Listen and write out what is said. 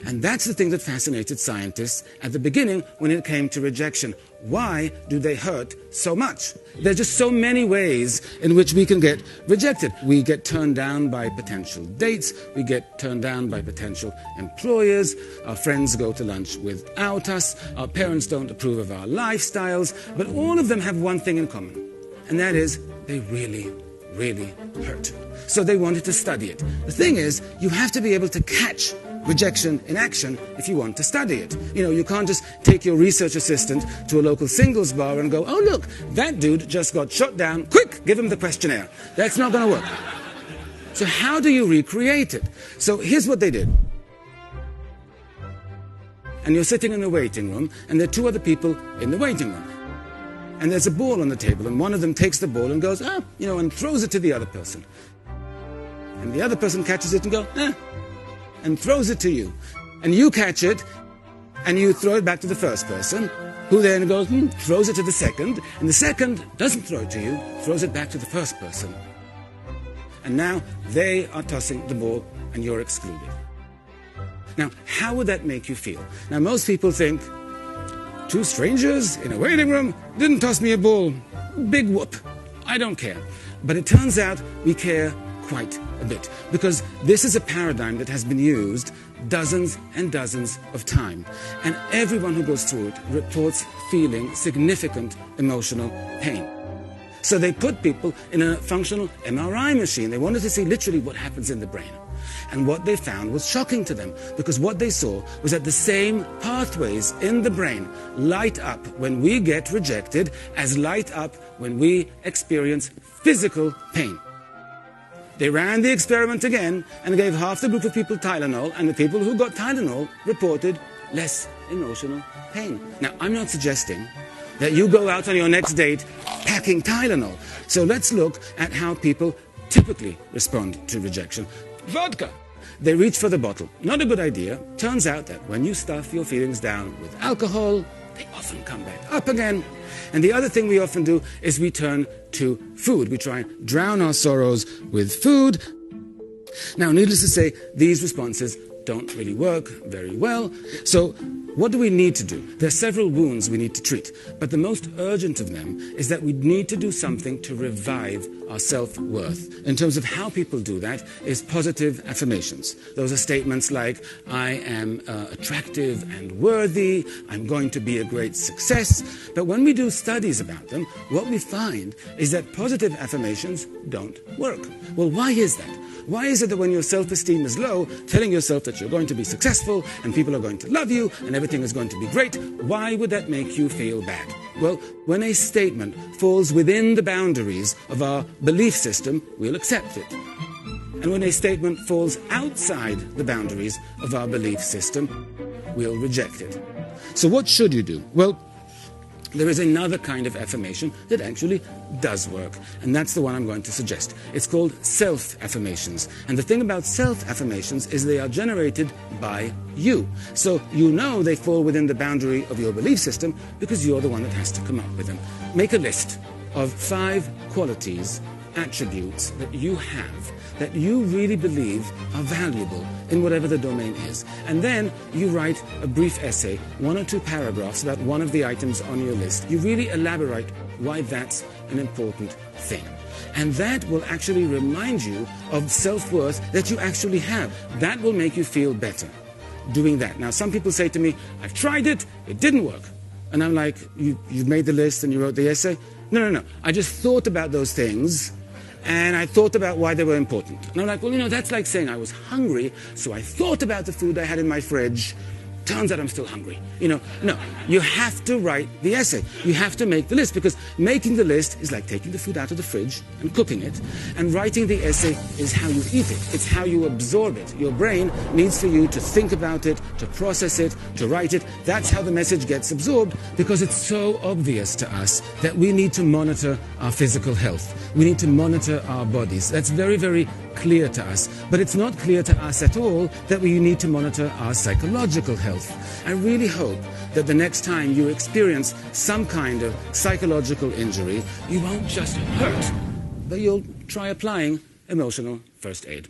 And that's the thing that fascinated scientists at the beginning when it came to rejection. Why do they hurt so much? There are just so many ways in which we can get rejected. We get turned down by potential dates. We get turned down by potential employers. Our friends go to lunch without us. Our parents don't approve of our lifestyles. But all of them have one thing in common, and that is they really, really hurt. So they wanted to study it. The thing is, you have to be able to catch rejection in action if you want to study it. You know, you can't just take your research assistant to a local singles bar and go, oh look, that dude just got shot down, quick, give him the questionnaire. That's not going to work. So how do you recreate it? So here's what they did. And you're sitting in the waiting room, and there are two other people in the waiting room. And there's a ball on the table, and one of them takes the ball and goes, and throws it to the other person. And the other person catches it and goes, and throws it to you. And you catch it, and you throw it back to the first person, who then goes, throws it to the second, and the second doesn't throw it to you, throws it back to the first person. And now they are tossing the ball, and you're excluded. Now, how would that make you feel? Now, most people think, two strangers in a waiting room didn't toss me a ball. Big whoop. I don't care. But it turns out we care quite a bit, because this is a paradigm that has been used dozens and dozens of times, and everyone who goes through it reports feeling significant emotional pain. So they put people in a functional MRI machine. They wanted to see literally what happens in the brain. And what they found was shocking to them, because what they saw was that the same pathways in the brain light up when we get rejected as light up when we experience physical pain. They ran the experiment again and gave half the group of people Tylenol, and the people who got Tylenol reported less emotional pain. Now, I'm not suggesting that you go out on your next date packing Tylenol. So let's look at how people typically respond to rejection. Vodka. They reach for the bottle. Not a good idea. Turns out that when you stuff your feelings down with alcohol, they often come back up again. And the other thing we often do is we turn to food. We try and drown our sorrows with food. Now, needless to say, these responses don't really work very well. So what do we need to do? There are several wounds we need to treat, but the most urgent of them is that we need to do something to revive our self-worth. In terms of how people do that is positive affirmations. Those are statements like, I am attractive and worthy, I'm going to be a great success. But when we do studies about them, what we find is that positive affirmations don't work. Well, why is that? Why is it that when your self-esteem is low, telling yourself that you're going to be successful and people are going to love you and everything is going to be great, why would that make you feel bad? Well, when a statement falls within the boundaries of our belief system, we'll accept it. And when a statement falls outside the boundaries of our belief system, we'll reject it. So what should you do? Well, there is another kind of affirmation that actually does work, and that's the one I'm going to suggest. It's called self-affirmations. And the thing about self-affirmations is they are generated by you. So you know they fall within the boundary of your belief system because you're the one that has to come up with them. Make a list of 5 qualities, attributes that you have that you really believe are valuable in whatever the domain is. And then you write a brief essay, 1 or 2 paragraphs about one of the items on your list. You really elaborate why that's an important thing. And that will actually remind you of self-worth that you actually have. That will make you feel better doing that. Now, some people say to me, I've tried it, it didn't work. And I'm like, you've made the list and you wrote the essay? No. I just thought about those things, and I thought about why they were important. And I'm like, well, that's like saying I was hungry, so I thought about the food I had in my fridge. Turns out I'm still hungry. No, you have to write the essay. You have to make the list, because making the list is like taking the food out of the fridge and cooking it. And writing the essay is how you eat it. It's how you absorb it. Your brain needs for you to think about it, to process it, to write it. That's how the message gets absorbed, because it's so obvious to us that we need to monitor our physical health. We need to monitor our bodies. That's very, very clear to us. But it's not clear to us at all that we need to monitor our psychological health. I really hope that the next time you experience some kind of psychological injury, you won't just hurt, but you'll try applying emotional first aid.